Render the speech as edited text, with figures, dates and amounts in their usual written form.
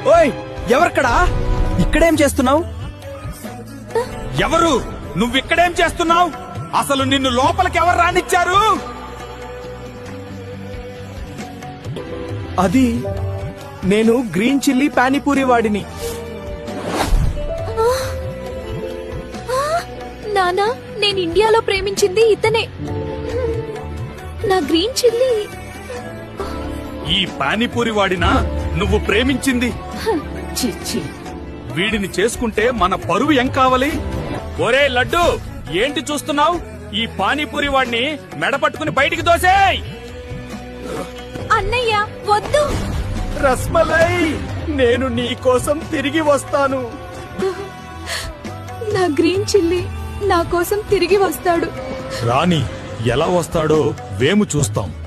ఓయ్ ఎవరక్కడా? ఇక్కడేం చేస్తున్నావు? ఎవరు? నువ్విక్కడేం చేస్తున్నావు? అసలు నిన్ను లోపలికి ఎవరు రానిచ్చారు? అది నేను గ్రీన్ చిల్లీ పానీపూరి వాడిని. నానా, నేను ఇండియాలో ప్రేమించింది ఇతనే. నా గ్రీన్ చిల్లీ. ఈ పానీపూరి వాడినా నువ్వు ప్రేమించింది? చిచ్చి, వీడిని చేసుకుంటే మన పరువు ఏం కావాలి? ఒరే లడ్డు, ఏంటి చూస్తున్నావు? ఈ పానీపూరి వాడిని మెడపట్టుకుని బయటికి దోసేయ్. అన్నయ్య వద్దు. రస్మలై, నేను నీ కోసం తిరిగి వస్తాను. నా గ్రీన్ చిల్లీ నా కోసం తిరిగి వస్తాడు. రాణి ఎలా వస్తాడో వేము చూస్తాం.